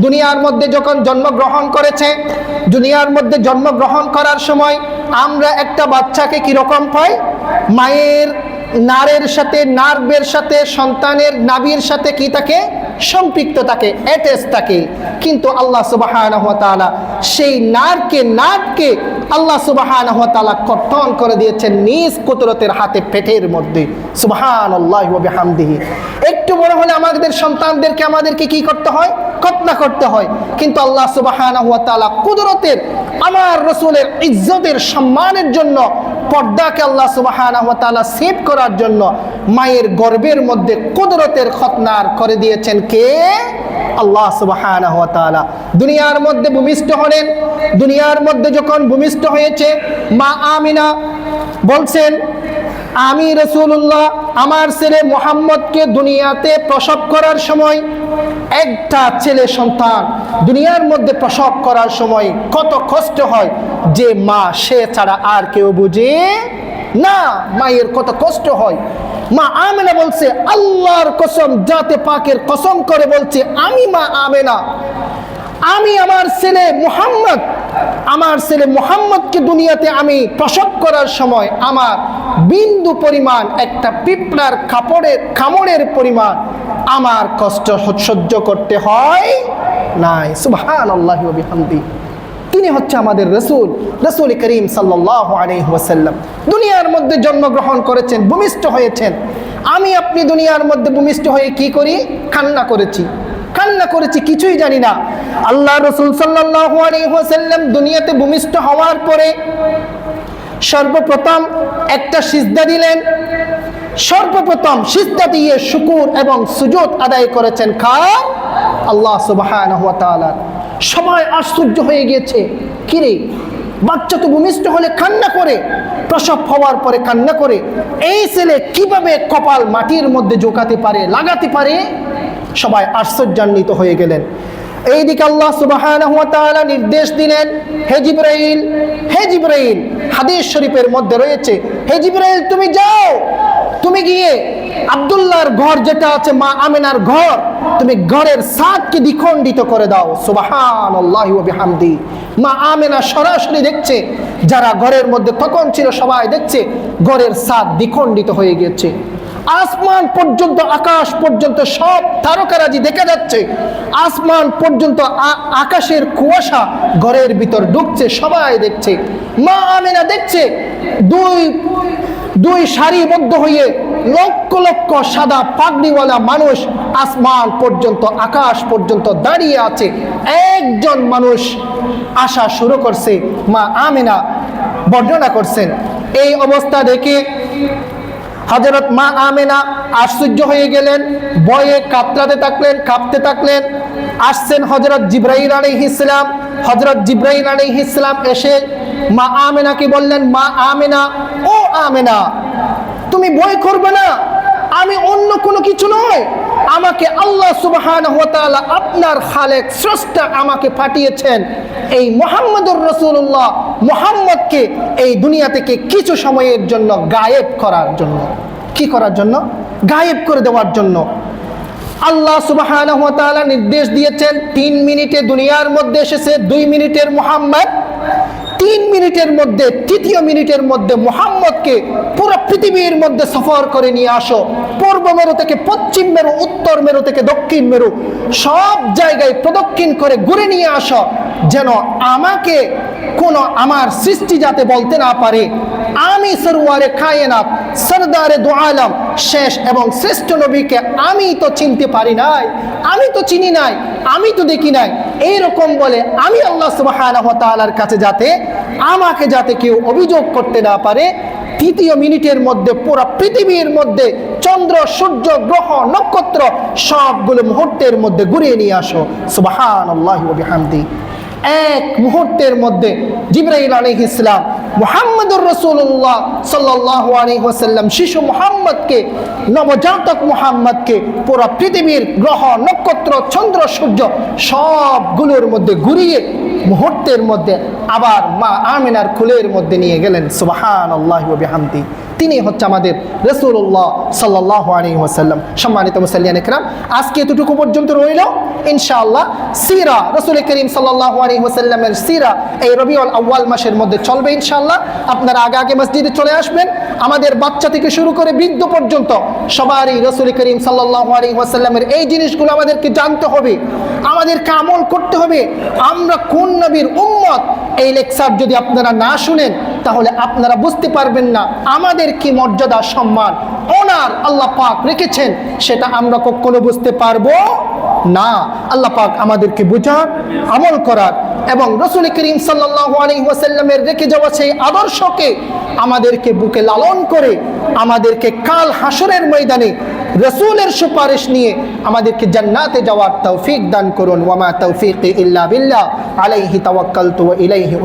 দুনিয়ার মধ্যে যখন জন্মগ্রহণ করেছে, দুনিয়ার মধ্যে জন্মগ্রহণ করার সময় আমরা একটা বাচ্চাকে কিরকম পাই? মায়ের নারের সাথে, নার্ভের সাথে, সন্তানের নাভির সাথে কি থাকে? সম্পৃক্ত থাকে, অ্যাটাচ থাকে। কিন্তু আল্লাহ সুবহানাহু ওয়া তাআলা সেই নার্ভকে আল্লাহ সুবহানাহু ওয়া তাআলা কর্তন করে দিয়েছেন নিজ কুদরতের হাতে, পেটের মধ্যে। সুবহানাল্লাহি ওয়া বিহামদিহি। একটু বড় হলে আমাদের সন্তানদেরকে আমাদেরকে কি করতে হয়? খতনা করতে হয়। কিন্তু আল্লাহ সুবহানাহু ওয়া তাআলা কুদরতের, আমার রাসূলের ইজ্জতের, সম্মানের জন্য পর্দাকে আল্লাহ সুবহানাহু ওয়া তাআলা সেভ করার জন্য মায়ের গর্ভের মধ্যে কুদরতের খতনার করে দিয়েছেন কে? আল্লাহ সুবহানাহু ওয়া তাআলা। দুনিয়ার মধ্যে ভূমিষ্ঠ হলেন। দুনিয়ার মধ্যে যখন ভূমিষ্ঠ হয়েছে, মা আমিনা বলছেন, আমি রাসূলুল্লাহ আমার ছেলে মুহাম্মদকে দুনিয়াতে প্রসব করার সময়, একটা ছেলে সন্তান দুনিয়ার মধ্যে প্রসব করার সময় কত কষ্ট হয় যে মা সে ছাড়া আর কেউ বুঝে না। মায়ের কত কষ্ট হয়। মা আমেনা বলছে, আল্লাহর কসম, জাতে পাকের কসম করে বলছে, আমি মা আমেনা, আমি আমার ছেলে মুহাম্মদকে দুনিয়াতে আমি প্রসব করার সময় আমার বিন্দু পরিমাণ, একটা পিঁপড়ার কামড়ের পরিমাণ আমার কষ্ট সহ্য করতে হয় নাই। সুবহানাল্লাহি ওয়া বিহামদিহি। তিনি হচ্ছে আমাদের রাসূল করিম সাল্লাল্লাহু আলাইহি ওয়াসাল্লাম। দুনিয়ার মধ্যে জন্মগ্রহণ করেছেন, ভূমিষ্ঠ হয়েছেন। আমি আপনি দুনিয়ার মধ্যে ভূমিষ্ঠ হয়ে কি করি? কান্না করেছি, কিছুই জানি না। আল্লাহ রাসূল সাল্লাল্লাহু আলাইহি ওয়াসাল্লাম দুনিয়াতে ভূমিষ্ঠ হওয়ার পরে সর্বপ্রথম একটা সিজদা দিলেন। সর্বপ্রথম সিজদা দিয়ে শুকর এবং সুজুদ আদায় করেছেন কার? আল্লাহ সুবহানাহু ওয়া তাআলা। সবাই আশ্চর্য হয়ে গিয়েছে, কিরে বাচ্চা তো ভূমিষ্ঠ হলে কান্না করে, প্রসব হওয়ার পরে কান্না করে, এই ছেলে কিভাবে কপাল মাটির মধ্যে ঝোঁকাতে পারে, লাগাতে পারে? সবাই আশ্চর্যান্বিত হয়ে গেলেন। এইদিকে আল্লাহ সুবহানাহু ওয়া তাআলা নির্দেশ দিলেন, হে জিবরাইল, হাদিস শরীফের মধ্যে রয়েছে, হে জিবরাইল তুমি যাও, তুমি গিয়ে আব্দুল্লাহর ঘর যেটা আছে মা আমেনার ঘর, তুমি ঘরের ছাদকে দ্বিখণ্ডিত করে দাও। সুবহানাল্লাহি ওয়া বিহামদিহি। মা আমেনা সরাসরি দেখছে, যারা ঘরের মধ্যে তখন ছিল সবাই দেখছে ঘরের ছাদ দ্বিখণ্ডিত হয়ে গেছে। আসমান পর্যন্ত, আকাশ পর্যন্ত সব তারকারাজি দেখা যাচ্ছে। আসমান পর্যন্ত আকাশের কুয়াশা ঘরের ভিতর ঢুকছে, সবাই দেখছে। মা আমেনা দেখছে দুই সারিবদ্ধ হয়ে লক্ষ লক্ষ সাদা পাগড়িওয়ালা মানুষ আসমান পর্যন্ত, আকাশ পর্যন্ত দাঁড়িয়ে আছে। একজন মানুষ আসা শুরু করছে। মা আমেনা বর্ণনা করছেন, এই অবস্থা দেখে হযরত মা আমেনা আশ্চর্য হয়ে গেলেন, ভয়ে কাঁপতে থাকলেন। আসছেন হযরত জিবরাইল আলাইহিস সালাম। হযরত জিবরাইল আলাইহিস সালাম এসে মা আমেনাকে বললেন, মা আমেনা, ও আমেনা, তুমি ভয় করবে না, আমি অন্য কোনো কিছু নয়, আমাকে আল্লাহ সুবহানাহু ওয়া তাআলা, আপনার খালেক স্রষ্টা আমাকে পাঠিয়েছেন এই মুহাম্মদুর রাসূলুল্লাহ মুহাম্মদকে এই দুনিয়া থেকে কিছু সময়ের জন্য গায়েব করার জন্য। কি করার জন্য? গায়েব করে দেওয়ার জন্য। আল্লাহ সুবহানাহু ওয়া তাআলা নির্দেশ দিয়েছেন, 3 মিনিটে দুনিয়ার মধ্যে এসেছে, 2 মিনিটের মুহাম্মদ, 3 মিনিটের মধ্যে, তৃতীয় মিনিটের মধ্যে মুহাম্মদকে পুরো পৃথিবীর মধ্যে সফর করে নিয়ে আসো। পূর্ব মেরু থেকে পশ্চিম মেরু, উত্তর মেরু থেকে দক্ষিণ মেরু, সব জায়গায় প্রদক্ষিণ করে ঘুরে নিয়ে আসো, যেন আমাকে কোনো আমার সৃষ্টি যাতে বলতে না পারে আমি সরওয়ারে কায়নাত, সরদারে দু আলম, শেষ এবং শ্রেষ্ঠ নবীকে আমি তো চিনতে পারি নাই, আমি তো চিনি নাই, আমি তো দেখি নাই, এইরকম বলে আমি আল্লাহ সুবহানাহু ওয়া তাআলার কাছে আমাকে যাতে কেউ অভিযোগ করতে না পারে, তৃতীয় মিনিটের মধ্যে পুরো পৃথিবীর মধ্যে চন্দ্র, সূর্য, গ্রহ, নক্ষত্র সবগুলো মুহূর্তের মধ্যে ঘুরিয়ে নিয়ে আসো। সুবহানাল্লাহি ওয়া বিহামদিহি। এক মুহূর্তের মধ্যে জিবরাইল আলাইহিস সালাম মুহাম্মদুর রাসূলুল্লাহ সাল্লাল্লাহু আলাইহি ওয়াসাল্লাম, শিশু মুহাম্মদকে, নবজাতক মুহাম্মদকে পুরো পৃথিবীর গ্রহ, নক্ষত্র, চন্দ্র, সূর্য সবগুলোর মধ্যে ঘুরিয়ে মুহূর্তের মধ্যে আবার মা আমিনার কোলের মধ্যে নিয়ে গেলেন। সুবহানাল্লাহি ওয়া বিহামদিহি। তিনি হচ্ছে আমাদের রাসূলুল্লাহ সাল্লাল্লাহু আলাইহি ওয়াসাল্লাম। সম্মানিত মুসল্লিয়ান ইকরাম, আজকে এতটুকু পর্যন্ত রইল। ইনশাআল্লাহ সিরা রাসূল করিম সাল্লাল্লাহু আলাইহি ওয়াসাল্লামের সিরা এই রবিউল আউয়াল মাসের মধ্যে চলবে ইনশাআল্লাহ। আপনারা আগে আগে মসজিদে চলে আসবেন। আমাদের বাচ্চা থেকে শুরু করে বৃদ্ধ পর্যন্ত সবারই রাসূল করিম সাল্লাল্লাহু আলাইহি ওয়াসাল্লামের এই জিনিসগুলো আমাদেরকে জানতে হবে, আমাদেরকে আমল করতে হবে। আমরা কোন নবীর উম্মত, এই লেকচার যদি আপনারা না শুনেন তাহলে আপনারা বুঝতে পারবেন না আমাদের কি মর্যাদা সম্মান ওনার আল্লাহ পাক রেখেছেন, সেটা আমরা কখনো বুঝতে পারবো না। আল্লাহ পাক আমাদেরকে বুঝার, আমল করার এবং রাসূল করিম সাল্লাল্লাহু আলাইহি ওয়াসাল্লামের রেখে যাওয়া সেই আদর্শকে আমাদেরকে বুকে লালন করে আমাদেরকে কাল হাসরের ময়দানে রাসূলের সুপারিশ নিয়ে আমাদেরকে জান্নাতে যাওয়ার তৌফিক দান করুন। ওয়া মা তৌফিকি ইল্লা বিল্লাহ, আলাইহি তাওয়াক্কালতু ওয়া ইলাইহি